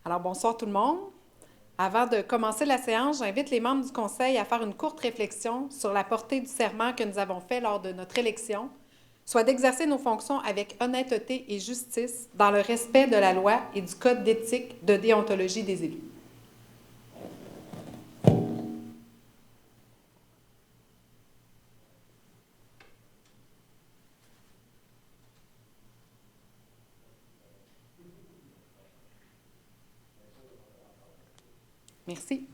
Alors, bonsoir tout le monde. Avant de commencer la séance, j'invite les membres du Conseil à faire une courte réflexion sur la portée du serment que nous avons fait lors de notre élection, soit d'exercer nos fonctions avec honnêteté et justice dans le respect de la loi et du code d'éthique de déontologie des élus. Merci.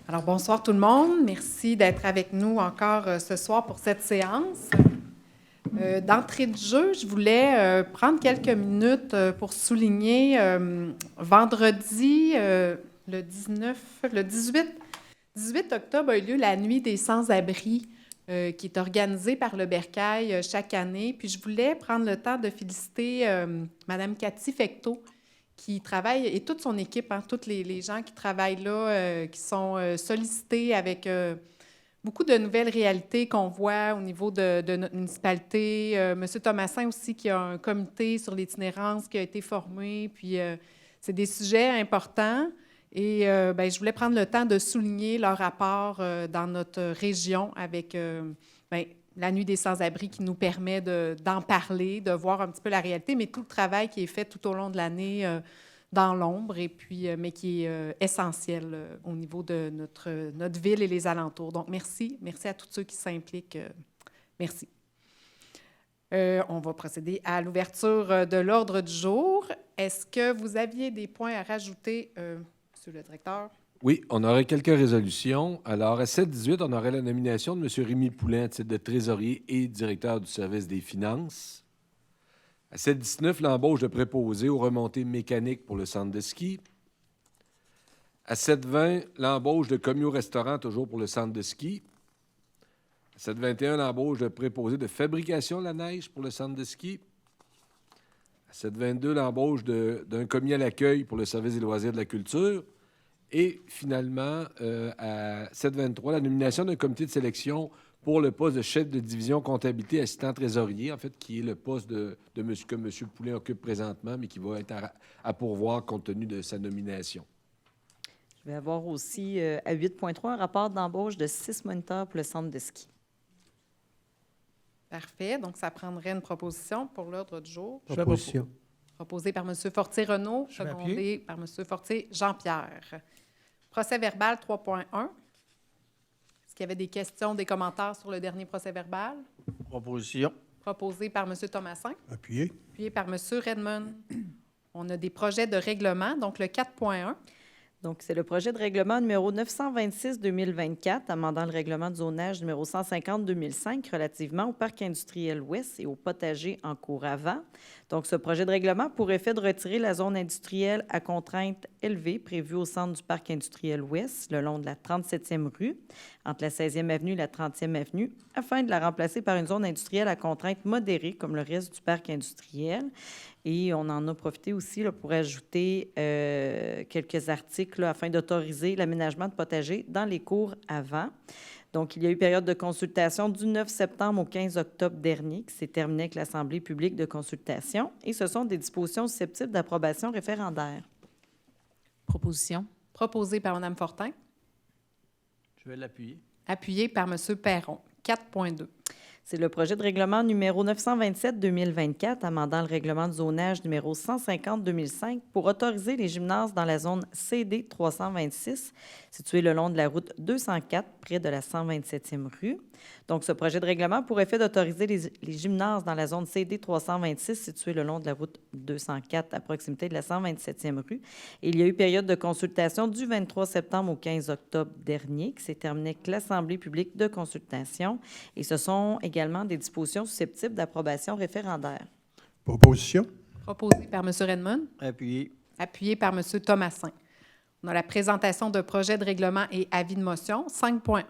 Alors, bonsoir tout le monde. Merci d'être avec nous encore ce soir pour cette séance. D'entrée de jeu, je voulais prendre quelques minutes pour souligner vendredi, le 18 octobre a eu lieu la Nuit des sans-abri qui est organisée par le Bercail chaque année. Puis je voulais prendre le temps de féliciter Mme Cathy Fecteau, qui travaille, et toute son équipe, tous les gens qui travaillent là, qui sont sollicités avec beaucoup de nouvelles réalités qu'on voit au niveau de notre municipalité. M. Thomasin aussi, qui a un comité sur l'itinérance qui a été formé. Puis c'est des sujets importants. Et je voulais prendre le temps de souligner leur rapport dans notre région avec la Nuit des sans-abri qui nous permet d'en parler, de voir un petit peu la réalité, mais tout le travail qui est fait tout au long de l'année dans l'ombre, et puis, mais qui est essentiel au niveau de notre ville et les alentours. Donc, merci. Merci à tous ceux qui s'impliquent. Merci. On va procéder à l'ouverture de l'ordre du jour. Est-ce que vous aviez des points à rajouter, Monsieur le directeur? Oui, on aurait quelques résolutions. Alors, à 7-18, on aurait la nomination de M. Rémy Poulin à titre de trésorier et directeur du service des finances. À 7-19, l'embauche de préposé aux remontées mécaniques pour le centre de ski. À 7-20, l'embauche de commis au restaurant, toujours pour le centre de ski. À 7-21, l'embauche de préposé de fabrication de la neige pour le centre de ski. À 7-22, l'embauche d'un commis à l'accueil pour le service des loisirs et de la culture. Et finalement, à 7-23, la nomination d'un comité de sélection pour le poste de chef de division comptabilité assistant trésorier, en fait, qui est le poste que M. Poulin occupe présentement, mais qui va être à pourvoir compte tenu de sa nomination. Je vais avoir aussi, à 8.3, un rapport d'embauche de 6 moniteurs pour le centre de ski. Parfait. Donc, ça prendrait une proposition pour l'ordre du jour. Proposition. Proposée par M. Fortier-Renaud, secondée par M. Fortier-Jean-Pierre. Procès-verbal 3.1. Est-ce qu'il y avait des questions, des commentaires sur le dernier procès-verbal? Proposition. Proposé par M. Thomasin. Appuyé. Appuyé par M. Redmond. On a des projets de règlement, donc le 4.1. Donc, c'est le projet de règlement numéro 926-2024, amendant le règlement de zonage numéro 150-2005 relativement au parc industriel ouest et au potager en cours avant. Donc, ce projet de règlement a pour effet de retirer la zone industrielle à contrainte élevée prévue au centre du parc industriel ouest, le long de la 37e rue, entre la 16e avenue et la 30e avenue, afin de la remplacer par une zone industrielle à contrainte modérée, comme le reste du parc industriel. Et on en a profité aussi là, pour ajouter quelques articles là, afin d'autoriser l'aménagement de potagers dans les cours avant. Donc, il y a eu période de consultation du 9 septembre au 15 octobre dernier, qui s'est terminée avec l'Assemblée publique de consultation. Et ce sont des dispositions susceptibles d'approbation référendaire. Proposition. Proposé par Mme Fortin. Je vais l'appuyer. Appuyé par M. Perron. 4.2. C'est le projet de règlement numéro 927-2024, amendant le règlement de zonage numéro 150-2005 pour autoriser les gymnases dans la zone CD 326, située le long de la route 204, près de la 127e rue. Donc, ce projet de règlement a pour effet d'autoriser les gymnases dans la zone CD 326, située le long de la route 204, à proximité de la 127e rue. Et il y a eu période de consultation du 23 septembre au 15 octobre dernier, qui s'est terminée avec l'Assemblée publique de consultation. Et ce sont également des dispositions susceptibles d'approbation référendaire. Proposition. Proposé par M. Redmond. Appuyé. Appuyé par M. Thomasin. On a la présentation de projet de règlement et avis de motion. 5.1.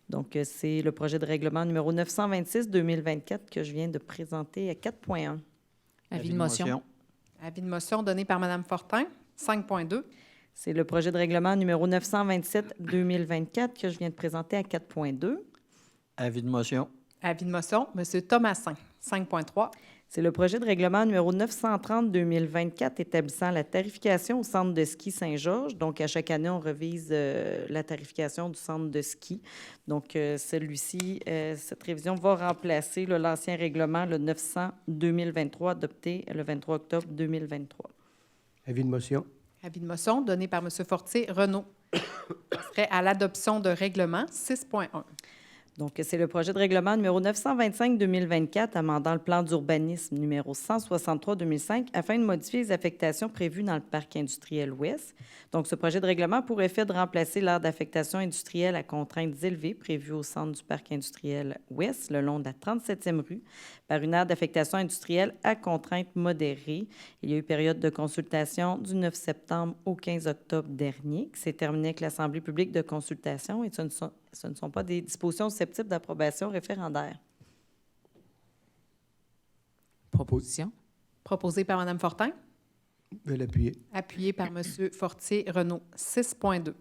Donc, c'est le projet de règlement numéro 926-2024 que je viens de présenter à 4.1. Avis de motion. Avis de motion donné par Mme Fortin. 5.2. C'est le projet de règlement numéro 927-2024 que je viens de présenter à 4.2. Avis de motion. Avis de motion, M. Thomasin. 5.3. C'est le projet de règlement numéro 930-2024 établissant la tarification au centre de ski Saint-Georges. Donc, à chaque année, on revise la tarification du centre de ski. Donc, celui-ci, cette révision va remplacer l'ancien règlement, le 900-2023, adopté le 23 octobre 2023. Avis de motion. Avis de motion donné par M. Fortier-Renaud. Ce serait à l'adoption de règlement 6.1. Donc, c'est le projet de règlement numéro 925-2024 amendant le plan d'urbanisme numéro 163-2005 afin de modifier les affectations prévues dans le parc industriel ouest. Donc, ce projet de règlement a pour effet de remplacer l'aire d'affectation industrielle à contraintes élevées prévue au centre du parc industriel ouest, le long de la 37e rue, par une aire d'affectation industrielle à contraintes modérées. Il y a eu période de consultation du 9 septembre au 15 octobre dernier, qui s'est terminée avec l'Assemblée publique de consultation, et ce ne sont pas des dispositions susceptibles d'approbation référendaire. Proposition. Proposé par Mme Fortin. Je vais l'appuyer. Appuyé par M. Fortier-Renaud. 6.2.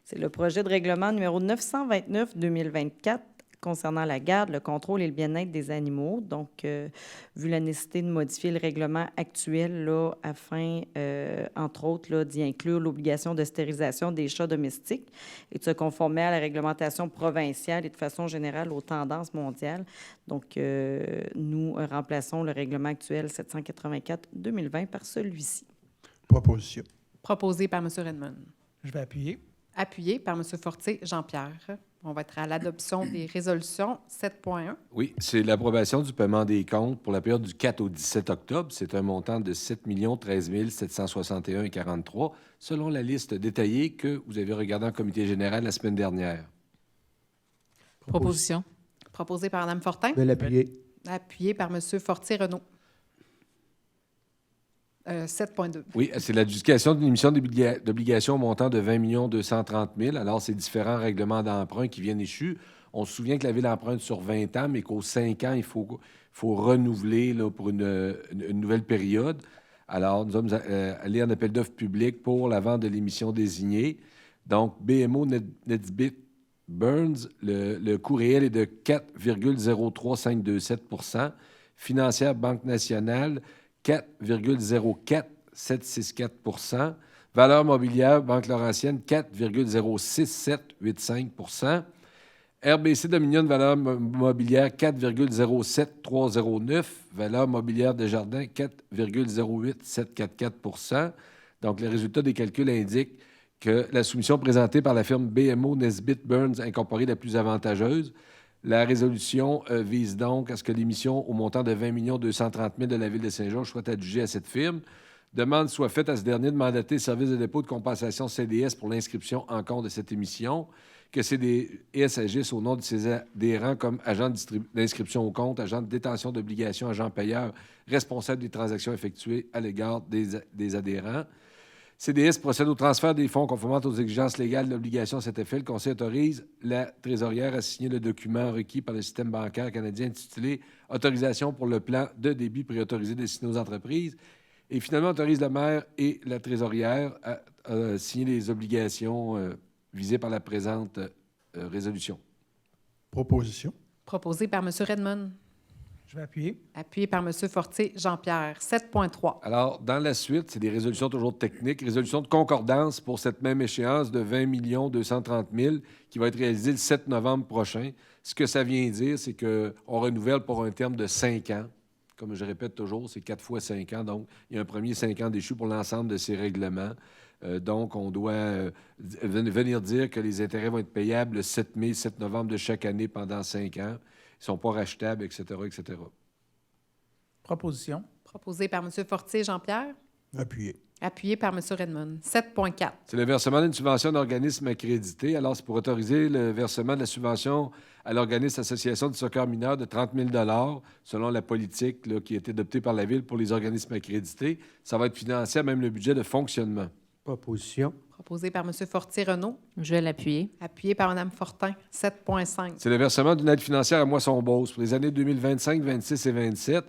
C'est le projet de règlement numéro 929-2024 concernant la garde, le contrôle et le bien-être des animaux. Donc, vu la nécessité de modifier le règlement actuel là, afin, entre autres, là, d'y inclure l'obligation de stérilisation des chats domestiques et de se conformer à la réglementation provinciale et de façon générale aux tendances mondiales. Donc, nous remplaçons le règlement actuel 784-2020 par celui-ci. Proposition. Proposé par M. Redmond. Je vais appuyer. Appuyé par M. Fortier-Jean-Pierre. On va être à l'adoption des résolutions 7.1. Oui, c'est l'approbation du paiement des comptes pour la période du 4 au 17 octobre. C'est un montant de 7 13 761,43 selon la liste détaillée que vous avez regardée en comité général la semaine dernière. Proposition. Proposé par Mme Fortin. Je vais l'appuyer. Appuyé par M. Fortier-Renaud. 7.2. Oui, c'est l'adjudication d'une émission d'obligation au montant de 20 230 000. Alors, c'est différents règlements d'emprunt qui viennent échus. On se souvient que la Ville emprunte sur 20 ans, mais qu'aux 5 ans, il faut renouveler là, pour une nouvelle période. Alors, nous sommes allés en appel d'offres public pour la vente de l'émission désignée. Donc, BMO Nesbitt Burns, le coût réel est de 4,03527 %. Financière Banque nationale, 4,04764 %. Valeur mobilière, Banque Laurentienne, 4,06785 %. RBC Dominion, valeur mobilière, 4,07309 %. Valeur mobilière Desjardins, 4,08744 %. Donc, les résultats des calculs indiquent que la soumission présentée par la firme BMO Nesbitt Burns Incorporée est la plus avantageuse. La résolution vise donc à ce que l'émission au montant de 20 230 000 de la Ville de Saint-Georges soit adjugée à cette firme. Demande soit faite à ce dernier de mandater le service de dépôt de compensation CDS pour l'inscription en compte de cette émission, que CDS agisse au nom de ses adhérents comme agent d'inscription au compte, agent de détention d'obligations, agent payeur, responsable des transactions effectuées à l'égard des adhérents. CDS procède au transfert des fonds conformément aux exigences légales de l'obligation à cet effet. Le Conseil autorise la trésorière à signer le document requis par le système bancaire canadien intitulé « Autorisation pour le plan de débit préautorisé destiné aux entreprises ». Et finalement, autorise le maire et la trésorière à signer les obligations visées par la présente résolution. Proposition. Proposé par M. Redmond. Je vais appuyer. Appuyé par M. Fortier-Jean-Pierre. 7.3. Alors, dans la suite, c'est des résolutions toujours techniques. Résolution de concordance pour cette même échéance de 20 230 000 qui va être réalisée le 7 novembre prochain. Ce que ça vient dire, c'est qu'on renouvelle pour un terme de 5 ans. Comme je répète toujours, c'est 4 fois 5 ans. Donc, il y a un premier 5 ans d'échu pour l'ensemble de ces règlements. Donc, on doit venir dire que les intérêts vont être payables le 7 mai, 7 novembre de chaque année pendant 5 ans. Ils ne sont pas rachetables, etc., etc. Proposition. Proposé par M. Fortier-Jean-Pierre. Appuyé. Appuyé par M. Redmond. 7.4. C'est le versement d'une subvention d'organisme accrédité. Alors, c'est pour autoriser le versement de la subvention à l'organisme Association du soccer mineur de 30 000 $ selon la politique là, qui a été adoptée par la Ville pour les organismes accrédités. Ça va être financé à même le budget de fonctionnement. Proposition. Proposé par M. Fortier-Renaud. Je vais l'appuyer. Appuyé par Mme Fortin. 7.5. C'est le versement d'une aide financière à Moisson-Beauce pour les années 2025, 26 et 27.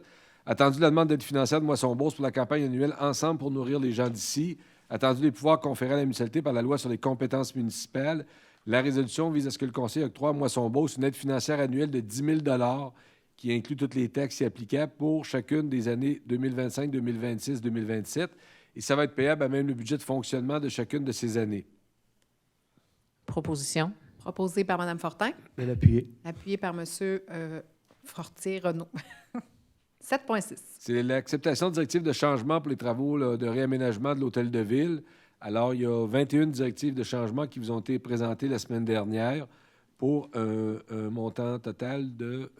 Attendu la demande d'aide financière de Moisson-Beauce pour la campagne annuelle Ensemble pour nourrir les gens d'ici. Attendu les pouvoirs conférés à la municipalité par la loi sur les compétences municipales. La résolution vise à ce que le Conseil octroie à Moisson-Beauce une aide financière annuelle de 10 000 $ qui inclut toutes les taxes y applicables pour chacune des années 2025, 2026, 2027. Et ça va être payable à même le budget de fonctionnement de chacune de ces années. Proposition. Proposé par Mme Fortin, Je vais l'appuyer. appuyé par M. Fortier-Renault. 7,6. C'est l'acceptation de directives de changement pour les travaux là, de réaménagement de l'hôtel de ville. Alors, il y a 21 directives de changement qui vous ont été présentées la semaine dernière pour un montant total de...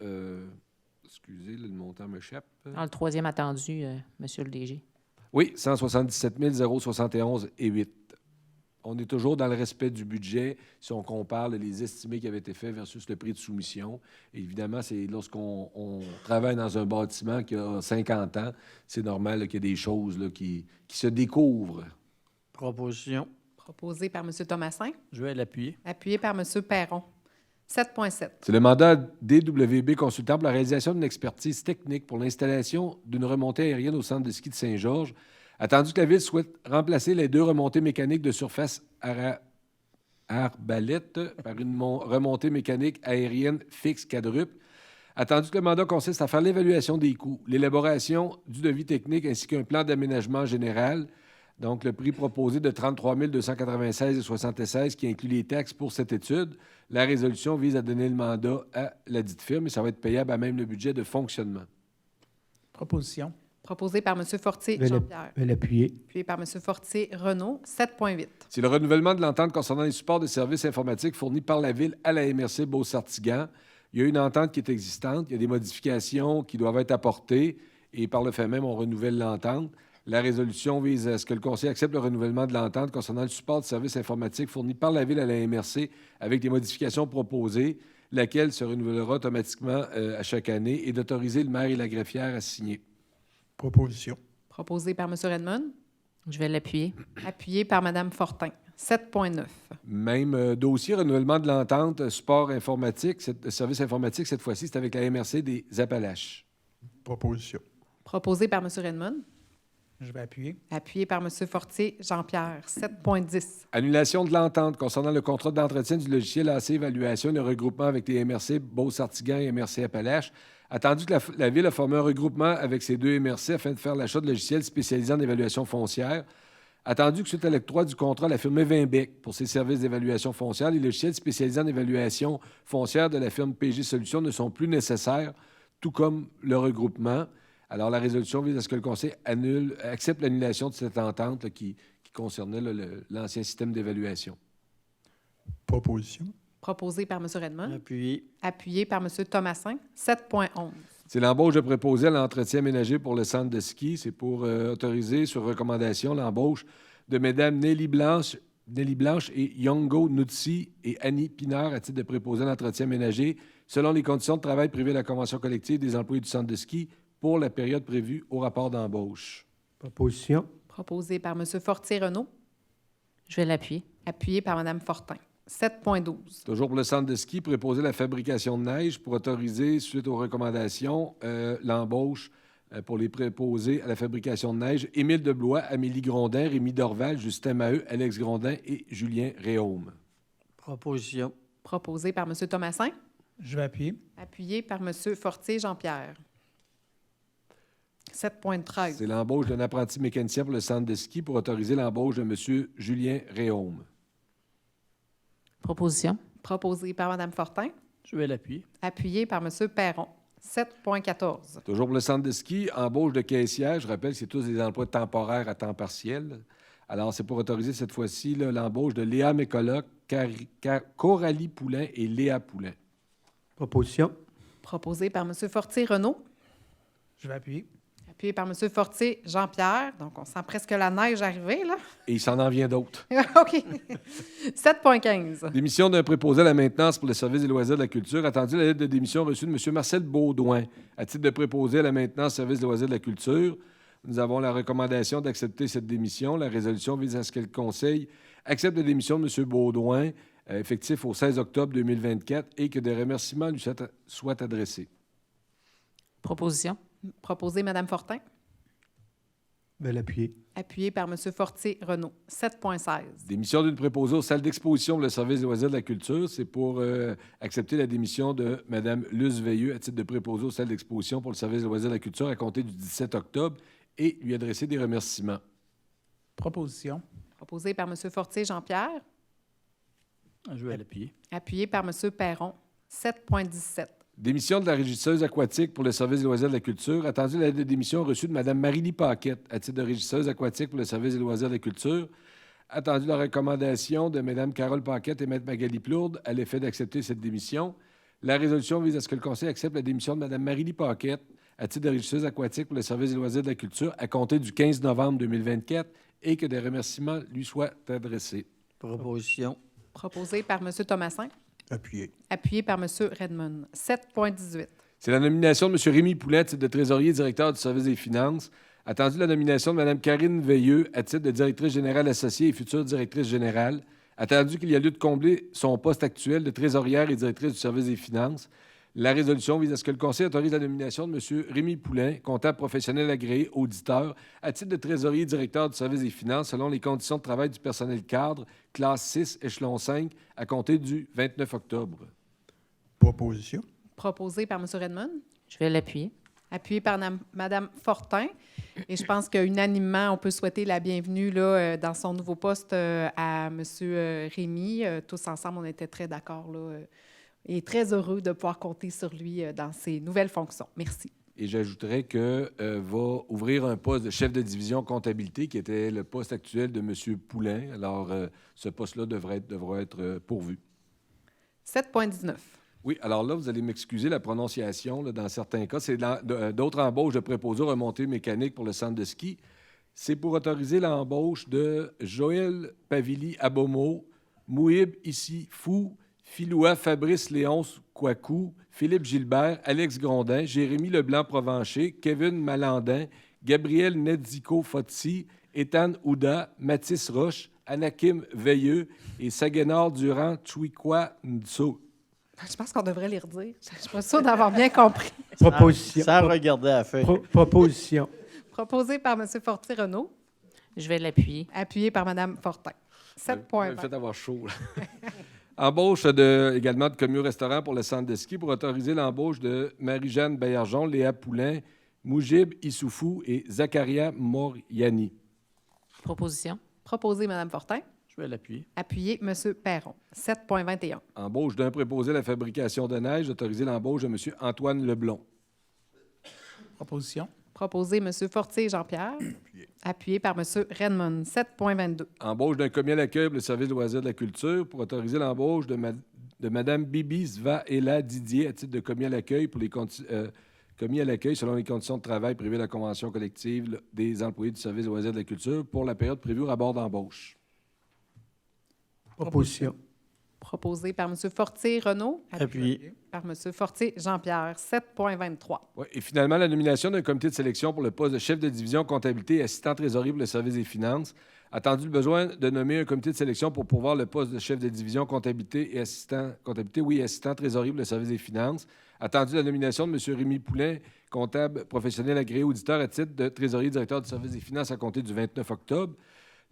excusez, le montant m'échappe. Dans le troisième attendu, Monsieur le DG. Oui, 177 071 et 8. On est toujours dans le respect du budget si on compare les estimés qui avaient été faits versus le prix de soumission. Et évidemment, c'est lorsqu'on travaille dans un bâtiment qui a 50 ans, c'est normal là, qu'il y ait des choses là, qui se découvrent. Proposition. Proposé par M. Thomasin, Je vais l'appuyer. appuyé par M. Perron. 7,7. C'est le mandat DWB Consultant pour la réalisation d'une expertise technique pour l'installation d'une remontée aérienne au centre de ski de Saint-Georges, attendu que la Ville souhaite remplacer les 2 remontées mécaniques de surface arbalète par une remontée mécanique aérienne fixe quadruple. Attendu que le mandat consiste à faire l'évaluation des coûts, l'élaboration du devis technique ainsi qu'un plan d'aménagement général. Donc, le prix proposé de 33 296,76 qui inclut les taxes pour cette étude. La résolution vise à donner le mandat à la dite firme et ça va être payable à même le budget de fonctionnement. Proposition. Proposé par M. Fortier Je Jean-Pierre, vais l'appuyer. appuyé par M. Fortier Renault. 7,8. C'est le renouvellement de l'entente concernant les supports de services informatiques fournis par la Ville à la MRC Beauce-Sartigan. Il y a une entente qui est existante. Il y a des modifications qui doivent être apportées et par le fait même, on renouvelle l'entente. La résolution vise à ce que le Conseil accepte le renouvellement de l'entente concernant le support de services informatiques fournis par la Ville à la MRC avec des modifications proposées, laquelle se renouvellera automatiquement à chaque année, et d'autoriser le maire et la greffière à signer. Proposition. Proposé par M. Redmond, Je vais l'appuyer. appuyé par Mme Fortin. 7,9. Même dossier, renouvellement de l'entente, support informatique, service informatique, cette fois-ci, c'est avec la MRC des Appalaches. Proposition. Proposé par M. Redmond, Je vais appuyer. appuyé par M. Fortier Jean-Pierre. 7,10. Annulation de l'entente concernant le contrat d'entretien du logiciel AC Évaluation et le regroupement avec les MRC Beauce-Sartigan et MRC Appalaches. Attendu que la Ville a formé un regroupement avec ces 2 MRC afin de faire l'achat de logiciels spécialisés en évaluation foncière. Attendu que suite à l'octroi du contrat, la firme Vinbec pour ses services d'évaluation foncière, les logiciels spécialisés en évaluation foncière de la firme PG Solutions ne sont plus nécessaires, tout comme le regroupement. Alors, la résolution vise à ce que le Conseil accepte l'annulation de cette entente là, qui concernait là, l'ancien système d'évaluation. Proposition. Proposé par M. Redmond, Appuyé. appuyé par M. Thomasin. 7,11. C'est l'embauche de préposé à l'entretien ménager pour le centre de ski. C'est pour autoriser, sur recommandation, l'embauche de Mesdames Nelly Blanche et Yongo Nutsi et Annie Pinard à titre de préposé à l'entretien ménager, selon les conditions de travail privées de la Convention collective des employés du centre de ski pour la période prévue au rapport d'embauche. Proposition. Proposé par M. Fortier Renault, Je vais l'appuyer. appuyé par Mme Fortin. 7,12. Toujours pour le centre de ski, préposer la fabrication de neige pour autoriser, suite aux recommandations, l'embauche pour les préposés à la fabrication de neige. Émile Deblois, Amélie Grondin, Rémi Dorval, Justin Maheu, Alex Grondin et Julien Réaume. Proposition. Proposé par M. Thomasin, Je vais appuyer. appuyé par M. Fortier Jean-Pierre. 7,13. C'est l'embauche d'un apprenti mécanicien pour le centre de ski pour autoriser l'embauche de M. Julien Réaume. Proposition. Proposé par Mme Fortin, Je vais l'appuyer. appuyé par M. Perron. 7,14. Toujours pour le centre de ski, embauche de caissière. Je rappelle que c'est tous des emplois temporaires à temps partiel. Alors, c'est pour autoriser cette fois-ci là, l'embauche de Léa Mécoloc, Coralie Poulain et Léa Poulain. Proposition. Proposé par M. Fortier Renault, Je vais appuyer. appuyé par M. Fortier Jean-Pierre. Donc, on sent presque la neige arriver, là. Et il s'en en vient d'autres. OK. 7,15. Démission d'un préposé à la maintenance pour le service des loisirs de la culture. Attendu la lettre de démission reçue de M. Marcel Baudouin à titre de préposé à la maintenance service des loisirs de la culture. Nous avons la recommandation d'accepter cette démission. La résolution vise à ce que le Conseil accepte la démission de M. Baudouin, effectif au 16 octobre 2024, et que des remerciements lui soient adressés. Proposition. Proposé Mme Fortin, Je vais l'appuyer. Appuyé par M. Fortier-Renault. 7,16. Démission d'une préposée aux salles d'exposition pour le service des loisirs de la culture. C'est pour accepter la démission de Mme Luce Veilleux à titre de préposée aux salles d'exposition pour le service des loisirs de la culture à compter du 17 octobre et lui adresser des remerciements. Proposition. Proposé par M. Fortier-Jean-Pierre. Je vais l'appuyer. Appuyé par M. Perron. 7,17. Démission de la régisseuse aquatique pour le service des loisirs de la culture. Attendu la lettre de démission reçue de Mme Marie-Lie Paquette à titre de régisseuse aquatique pour le service des loisirs de la culture. Attendu la recommandation de Mme Carole Paquette et Mme Magali Plourde à l'effet d'accepter cette démission. La résolution vise à ce que le Conseil accepte la démission de Mme Marie-Lie Paquette à titre de régisseuse aquatique pour le service des loisirs de la culture à compter du 15 novembre 2024 et que des remerciements lui soient adressés. Proposition. Proposé par M. Thomasin. Appuyé. Appuyé par M. Redmond. 7,18. C'est la nomination de M. Rémy Poulin à titre de trésorier et directeur du service des finances. Attendu la nomination de Mme Karine Veilleux à titre de directrice générale associée et future directrice générale. Attendu qu'il y a lieu de combler son poste actuel de trésorière et directrice du service des finances. La résolution vise à ce que le Conseil autorise la nomination de M. Rémy Poulin, comptable professionnel agréé, auditeur, à titre de trésorier et directeur du service des finances selon les conditions de travail du personnel cadre, classe 6, échelon 5, à compter du 29 octobre. Proposition. Proposé par M. Redmond. Je vais l'appuyer. Appuyé par Mme Fortin. Et je pense qu'unanimement, on peut souhaiter la bienvenue là, dans son nouveau poste à M. Rémy. Tous ensemble, on était très d'accord là, et très heureux de pouvoir compter sur lui dans ses nouvelles fonctions. Merci. Et j'ajouterais que va ouvrir un poste de chef de division comptabilité qui était le poste actuel de M. Poulin. Alors, ce poste-là devra être pourvu. 7,19. Oui, alors là, vous allez m'excuser la prononciation. Là, dans certains cas, c'est d'autres embauches de préposés remontées mécaniques pour le centre de ski. C'est pour autoriser l'embauche de Joël Pavili-Abomo, Mouhib Issifou, Philoua Fabrice Léonce Kouakou, Philippe Gilbert, Alex Grondin, Jérémy Leblanc-Provencher, Kevin Malandin, Gabriel Nedziko-Fotsi, Ethan Ouda, Mathis Roche, Anakim Veilleux et Saguenard Durand Tchouikwa Ntso. Je pense qu'on devrait les redire. Je ne suis pas sûre d'avoir bien compris. Proposition. Sans regarder la feuille. Proposition. Proposé par M. Fortier-Renault. Je vais l'appuyer. Appuyé par Mme Fortin. Vous m'avez 7,20. fait avoir chaud. Là. Embauche également de commis au restaurant pour le centre de ski pour autoriser l'embauche de Marie-Jeanne Baillargeon, Léa Poulain, Moujib Issoufou et Zakaria Moriani. Proposition. Proposé Mme Fortin. Je vais l'appuyer. Appuyé M. Perron. 7,21. Embauche d'un préposé à la fabrication de neige, autoriser l'embauche de M. Antoine Leblond. Proposition. Proposé M. Fortier-Jean-Pierre. Appuyé par M. Redmond. 7,22. Embauche d'un commis à l'accueil pour le service de loisirs de la culture pour autoriser l'embauche de Mme Bibi Zva-Ela Didier à titre de commis à l'accueil pour les commis à l'accueil selon les conditions de travail prévues dans la convention collective des employés du service de loisirs de la culture pour la période prévue au rapport d'embauche. Proposition. Proposé par M. Fortier-Renault. Appuyé. Par M. Fortier-Jean-Pierre. 7,23. Ouais, et finalement, la nomination d'un comité de sélection pour le poste de chef de division comptabilité et assistant trésorier pour le service des finances. Attendu le besoin de nommer un comité de sélection pour pourvoir le poste de chef de division comptabilité et assistant trésorier pour le service des finances. Attendu la nomination de M. Rémy Poulin, comptable professionnel agréé auditeur à titre de trésorier directeur du service des finances à compter du 29 octobre.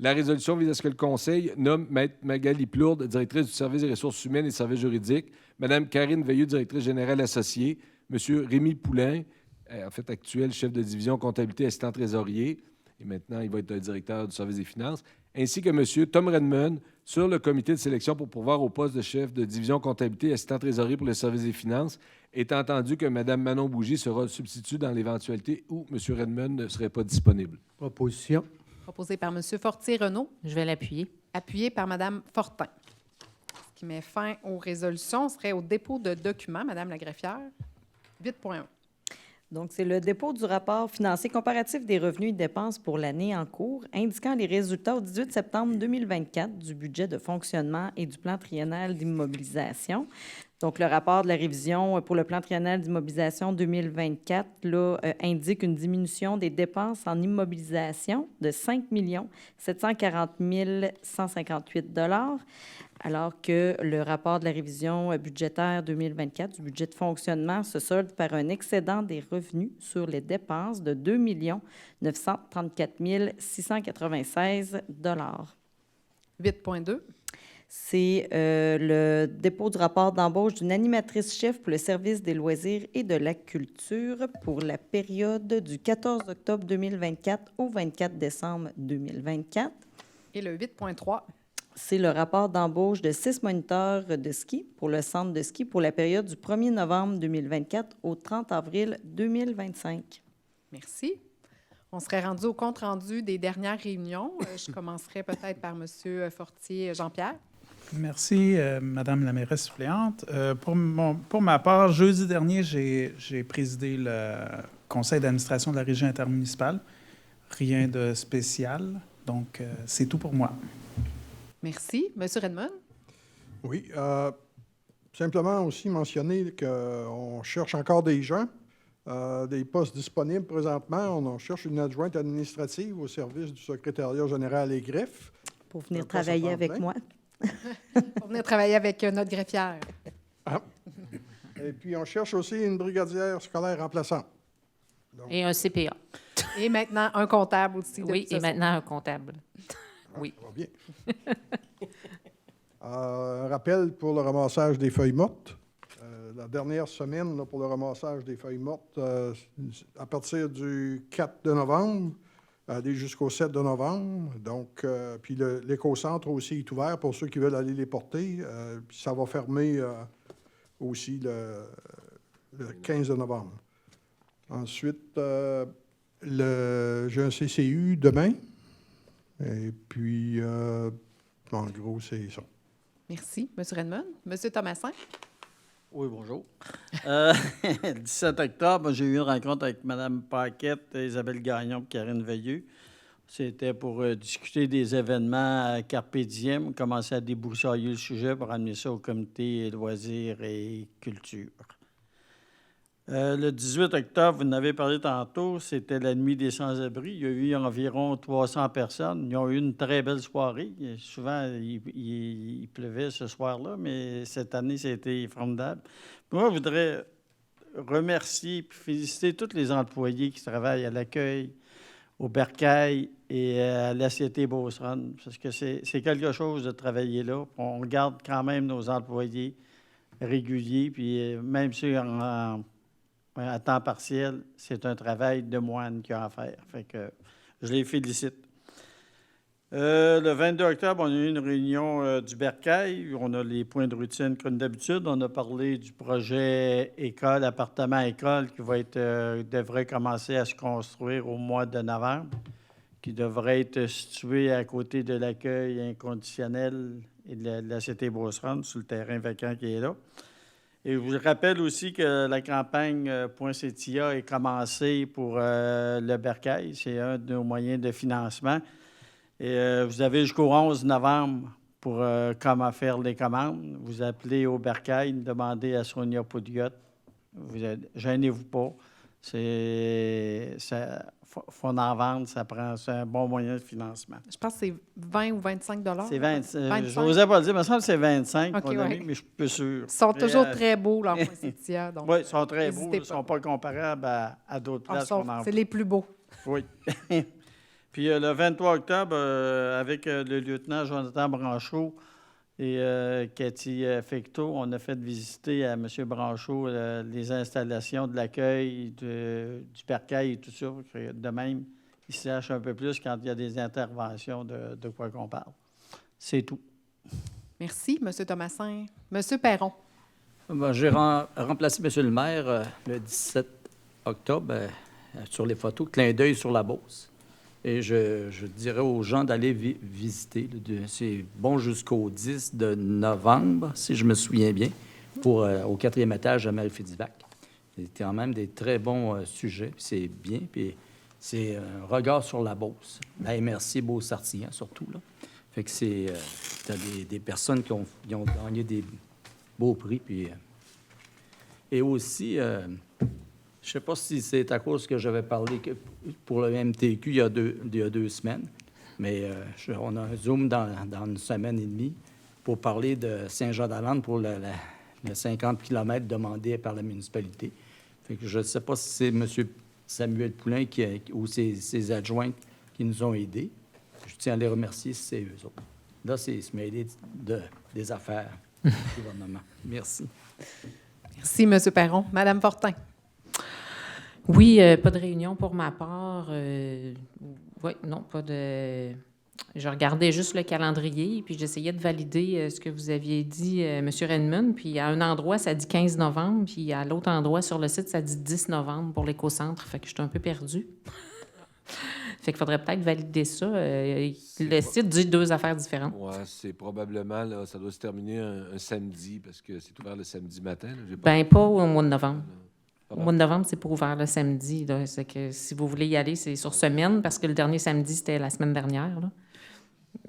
La résolution vise à ce que le Conseil nomme Mme Magali Plourde, directrice du service des ressources humaines et services juridiques, Mme Karine Veilleux, directrice générale associée, M. Rémy Poulin, en fait actuel chef de division comptabilité assistant trésorier, et maintenant il va être directeur du service des finances, ainsi que M. Tom Redmond sur le comité de sélection pour pourvoir au poste de chef de division comptabilité assistant trésorier pour le service des finances, étant entendu que Mme Manon Bougie sera substitut dans l'éventualité où M. Redmond ne serait pas disponible. Proposition. Proposé par M. Fortier-Renault. Je vais l'appuyer. Appuyé par Mme Fortin. Ce qui met fin aux résolutions serait au dépôt de documents, Mme la greffière. 8,1. Donc, c'est le dépôt du rapport financier comparatif des revenus et dépenses pour l'année en cours, indiquant les résultats au 18 septembre 2024 du budget de fonctionnement et du plan triennal d'immobilisation. Donc, le rapport de la révision pour le plan triennal d'immobilisation 2024 là, indique une diminution des dépenses en immobilisation de 5 740 158 $, alors que le rapport de la révision budgétaire 2024 du budget de fonctionnement se solde par un excédent des revenus sur les dépenses de 2 934 696 $. 8.2. C'est le dépôt du rapport d'embauche d'une animatrice-chef pour le service des loisirs et de la culture pour la période du 14 octobre 2024 au 24 décembre 2024. Et le 8.3. C'est le rapport d'embauche de 6 moniteurs de ski pour le centre de ski pour la période du 1er novembre 2024 au 30 avril 2025. Merci. On serait rendu au compte-rendu des dernières réunions. Je commencerai peut-être par M. Fortier Jean-Pierre. Merci, Madame la mairesse suppléante. Pour ma part, jeudi dernier, j'ai présidé le conseil d'administration de la régie intermunicipale. Rien de spécial. Donc, c'est tout pour moi. Merci. M. Redmond? Oui. Simplement aussi mentionner qu'on cherche encore des gens, des postes disponibles présentement. On cherche une adjointe administrative au service du secrétariat général et greffe. Pour venir travailler avec moi. Pour venir travailler avec notre greffière. Ah. Et puis, on cherche aussi une brigadière scolaire remplaçante. Donc, Et un CPA. Et maintenant, un comptable aussi. Oui, depuis et ce soir. maintenant un comptable. Oui. Ça va bien. Un rappel pour le ramassage des feuilles mortes. La dernière semaine, là, pour le ramassage des feuilles mortes, à partir du 4 de novembre, aller jusqu'au 7 de novembre. Donc, puis l'éco-centre aussi est ouvert pour ceux qui veulent aller les porter. Puis ça va fermer aussi le 15 de novembre. Ensuite, j'ai un CCU demain. Et puis, en gros, c'est ça. Merci. M. Redmond. M. Thomasin? Oui, bonjour. 17 octobre, j'ai eu une rencontre avec Mme Paquette, Isabelle Gagnon et Karine Veilleux. C'était pour discuter des événements à Carpe Diem, commencer à débroussailler le sujet pour amener ça au comité loisirs et culture. Le 18 octobre, vous en avez parlé tantôt, c'était la nuit des sans-abri. Il y a eu environ 300 personnes. Ils ont eu une très belle soirée. Souvent, il pleuvait ce soir-là, mais cette année, c'était formidable. Moi, je voudrais remercier et féliciter tous les employés qui travaillent à l'accueil, au bercail et à l'ACT Beauceronne, parce que c'est quelque chose de travailler là. On garde quand même nos employés réguliers, puis même ceux à temps partiel, c'est un travail de moine qu'il y a à faire. Fait que je les félicite. Le 22 octobre, on a eu une réunion du bercail. On a les points de routine comme d'habitude. On a parlé du projet école, appartement-école qui devrait commencer à se construire au mois de novembre, qui devrait être situé à côté de l'accueil inconditionnel et de la Cité Beauceronne, sur le terrain vacant qui est là. Et je vous rappelle aussi que la campagne Poinsettia est commencée pour le bercail. C'est un de nos moyens de financement. Et vous avez jusqu'au 11 novembre pour comment faire les commandes. Vous appelez au bercail, demandez à Sonia Pouliot. Gênez-vous pas. Faut en vendre, c'est un bon moyen de financement. Je pense que c'est 20 ou 25 $. C'est 20. Je n'osais pas le dire, mais ça me semble que c'est 25, OK, mon ami, ouais. mais je suis peu sûr. Ils sont toujours très beaux, leurs poinsettias. Oui, ils sont très beaux. n'hésitez Ils ne sont pas comparables à d'autres places qu'on en C'est les plus beaux. Oui. Puis le 23 octobre, avec le lieutenant Jonathan Branchot et Cathy Fecteau, on a fait visiter à M. Branchot les installations de l'accueil, du bercail et tout ça. De même, il sache un peu plus quand il y a des interventions de quoi qu'on parle. C'est tout. Merci, M. Thomasin. M. Perron. Bon, j'ai remplacé M. le maire le 17 octobre sur les photos, clin d'œil sur la Beauce. Et je dirais aux gens d'aller visiter. C'est bon jusqu'au 10 de novembre, si je me souviens bien, au 4e étage de Marie-Fédivac. C'est quand même des très bons sujets. C'est bien. Puis c'est un regard sur la Beauce. La MRC Beauce-Sartillon, surtout. Là. Fait que t'as des personnes qui ont gagné des beaux prix. Puis Et aussi, je ne sais pas si c'est à cause que j'avais parlé pour le MTQ il y a 2 semaines, mais on a un Zoom dans une semaine et demie pour parler de Saint-Jean-d'Alande pour le 50 km demandé par la municipalité. Fait que je ne sais pas si c'est M. Samuel Poulain ou ses adjoints qui nous ont aidés. Je tiens à les remercier si c'est eux autres. Là, c'est mêlé des affaires du gouvernement. Merci. Merci, M. Perron. Madame Fortin. Oui, pas de réunion pour ma part. Oui, non, pas de... Je regardais juste le calendrier, puis j'essayais de valider ce que vous aviez dit, M. Redmond. Puis à un endroit, ça dit 15 novembre, puis à l'autre endroit sur le site, ça dit 10 novembre pour l'écocentre. Fait que je suis un peu perdue. Fait qu'il faudrait peut-être valider ça. Le site dit 2 affaires différentes. Oui, c'est probablement, là, ça doit se terminer un samedi, parce que c'est ouvert le samedi matin. Là. Bien, pas au mois de novembre. Au mois de novembre, c'est pas ouvert le samedi. Là. C'est que si vous voulez y aller, c'est sur semaine, parce que le dernier samedi, c'était la semaine dernière. Là.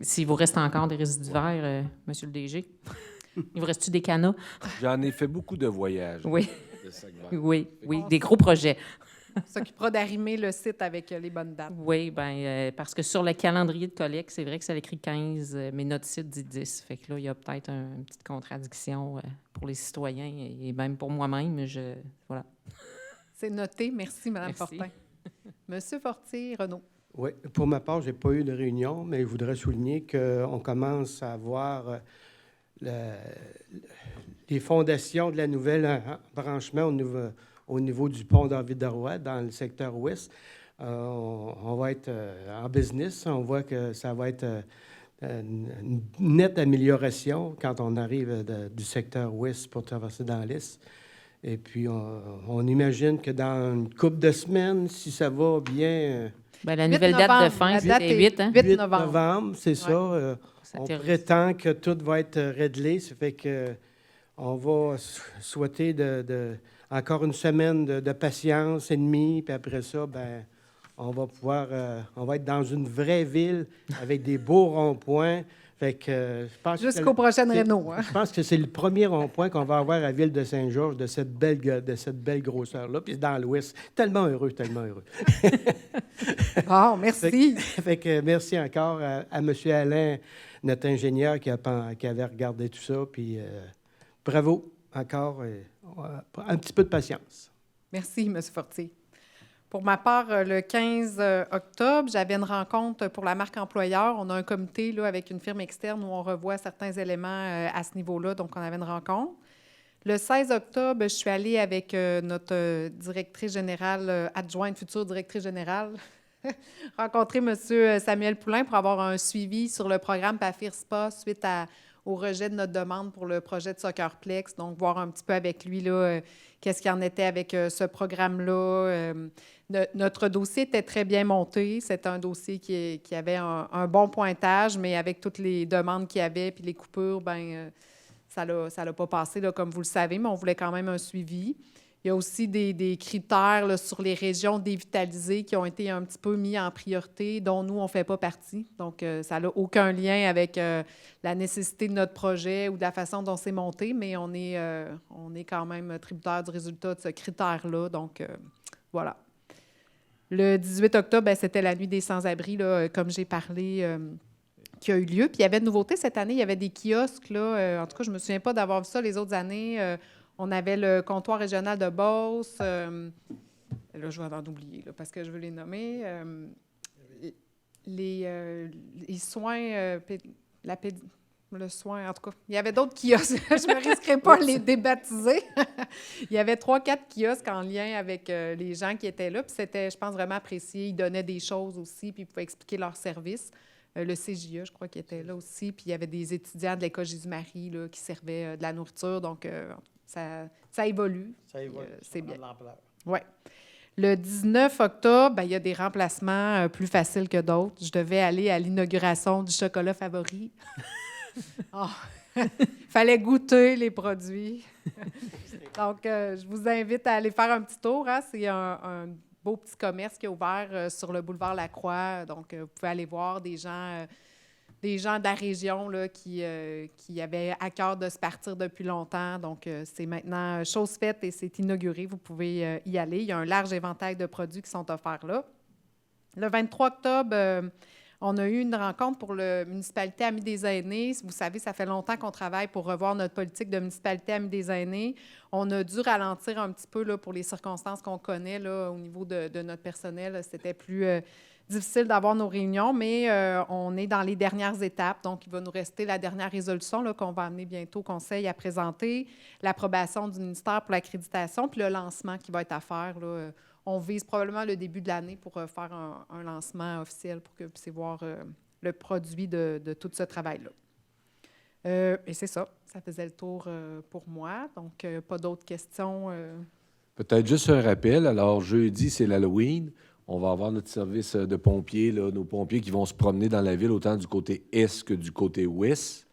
S'il vous reste encore des résidus verts, monsieur le DG, il vous reste-tu des canaux? J'en ai fait beaucoup de voyages. Oui. De Sac-Vert. Oui, des gros projets. On s'occupera d'arrimer le site avec les bonnes dates. Oui, bien, parce que sur le calendrier de collecte, c'est vrai que ça écrit 15, mais notre site dit 10. Fait que là, il y a peut-être une petite contradiction pour les citoyens et même pour moi-même. Voilà. C'est noté. Merci, Mme Merci. Fortin. Monsieur Fortier, Renaud. Oui, pour ma part, je n'ai pas eu de réunion, mais je voudrais souligner qu'on commence à voir les fondations de la nouvelle branchement au niveau du pont David-Roy dans le secteur ouest. On va être en business. On voit que ça va être une nette amélioration quand on arrive du secteur ouest pour traverser dans l'est. Et puis, on imagine que dans une couple de semaines, si ça va bien... Bien, la nouvelle date de fin, c'est 8, hein? 8 novembre, c'est ça. On prétend que tout va être réglé. Ça fait que on va souhaiter encore une semaine de patience et demie, puis après ça, ben, on va être dans une vraie ville avec des beaux ronds-points. Fait que je pense jusqu'aux prochaines rénaux. Hein? Je pense que c'est le premier rond-point qu'on va avoir à la ville de Saint-Georges de cette belle grosseur-là. Puis c'est dans l'ouest. Tellement heureux, tellement heureux. Bon, merci. Fait que merci encore à M. Alain, notre ingénieur qui avait regardé tout ça. Puis bravo encore. Un petit peu de patience. Merci, M. Fortier. Pour ma part, le 15 octobre, j'avais une rencontre pour la marque employeur. On a un comité là, avec une firme externe où on revoit certains éléments à ce niveau-là. Donc, on avait une rencontre. Le 16 octobre, je suis allée avec notre directrice générale, adjointe, future directrice générale, rencontrer M. Samuel Poulain pour avoir un suivi sur le programme PAFIR-SPA suite au rejet de notre demande pour le projet de Soccerplex. Donc, voir un petit peu avec lui là, qu'est-ce qu'il en était avec ce programme-là. Notre dossier était très bien monté. C'était un dossier qui avait un bon pointage, mais avec toutes les demandes qu'il y avait puis les coupures, bien, ça l'a pas passé, là, comme vous le savez, mais on voulait quand même un suivi. Il y a aussi des critères là, sur les régions dévitalisées qui ont été un petit peu mis en priorité, dont nous, on ne fait pas partie. Donc, ça n'a aucun lien avec la nécessité de notre projet ou de la façon dont c'est monté, mais on est quand même tributaire du résultat de ce critère-là. Donc, voilà. Le 18 octobre, bien, c'était la nuit des sans-abri, là, comme j'ai parlé, qui a eu lieu. Puis il y avait une nouveauté cette année, il y avait des kiosques. Là, en tout cas, je ne me souviens pas d'avoir vu ça les autres années. On avait le comptoir régional de Beauce. Là, je vais en oublier là, parce que je veux les nommer. Les soins, le soin, en tout cas. Il y avait d'autres kiosques. Je ne me risquerais pas à les débaptiser. Il y avait 3-4 kiosques en lien avec les gens qui étaient là. Puis c'était, je pense, vraiment apprécié. Ils donnaient des choses aussi, puis ils pouvaient expliquer leurs services. Le CJE, je crois, qui était là aussi. Puis il y avait des étudiants de l'École Jésus-Marie là, qui servaient de la nourriture. Donc, ça évolue. Ça évolue. C'est bien. Oui. Le 19 octobre, bien, il y a des remplacements plus faciles que d'autres. Je devais aller à l'inauguration du chocolat favori. Il fallait goûter les produits. Donc, je vous invite à aller faire un petit tour. Hein. C'est un beau petit commerce qui est ouvert sur le boulevard Lacroix. Donc, vous pouvez aller voir des gens des gens de la région là, qui avaient à cœur de se partir depuis longtemps. Donc, c'est maintenant chose faite et c'est inauguré. Vous pouvez y aller. Il y a un large éventail de produits qui sont offerts là. Le 23 octobre, on a eu une rencontre pour la municipalité Amis des aînés. Vous savez, ça fait longtemps qu'on travaille pour revoir notre politique de municipalité Amis des aînés. On a dû ralentir un petit peu là, pour les circonstances qu'on connaît là, au niveau de notre personnel. C'était plus difficile d'avoir nos réunions, mais on est dans les dernières étapes. Donc, il va nous rester la dernière résolution là, qu'on va amener bientôt au Conseil à présenter, l'approbation du ministère pour l'accréditation, puis le lancement qui va être à faire là. On vise probablement le début de l'année pour faire un lancement officiel pour que vous puissiez voir le produit de tout ce travail-là. Et c'est ça. Ça faisait le tour pour moi. Donc, pas d'autres questions. Peut-être juste un rappel. Alors, jeudi, c'est l'Halloween. On va avoir notre service de pompiers, là, nos pompiers qui vont se promener dans la ville autant du côté est que du côté ouest.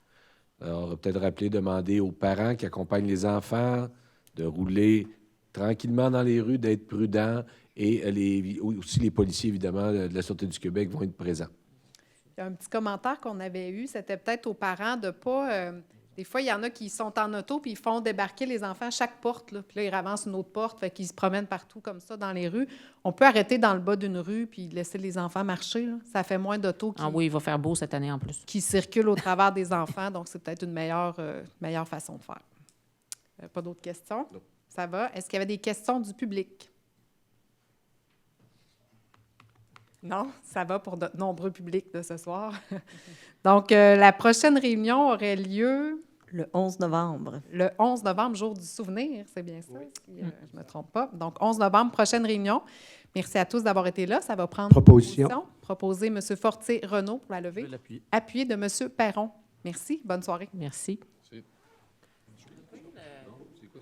Alors, on va peut-être rappeler, demander aux parents qui accompagnent les enfants de rouler tranquillement dans les rues, d'être prudents et aussi les policiers, évidemment, de la Sûreté du Québec vont être présents. Il y a un petit commentaire qu'on avait eu, c'était peut-être aux parents de ne pas... des fois, il y en a qui sont en auto puis ils font débarquer les enfants à chaque porte. Là, puis là, ils ravancent une autre porte, fait qu'ils se promènent partout comme ça dans les rues. On peut arrêter dans le bas d'une rue puis laisser les enfants marcher. Là. Ça fait moins d'autos Ah oui, il va faire beau cette année en plus. Qui circulent au travers des enfants, donc c'est peut-être une meilleure façon de faire. Pas d'autres questions? Non. Ça va. Est-ce qu'il y avait des questions du public? Non, ça va pour de nombreux publics de ce soir. Donc, la prochaine réunion aurait lieu... Le 11 novembre. Le 11 novembre, jour du souvenir, c'est bien ça, Oui. si je ne me trompe pas. Donc, 11 novembre, prochaine réunion. Merci à tous d'avoir été là. Ça va prendre... Proposition. Proposer M. Fortier-Renaud pour la Je levée. vais l'appuyer. Appuyé de M. Perron. Merci. Bonne soirée. Merci. C'est quoi,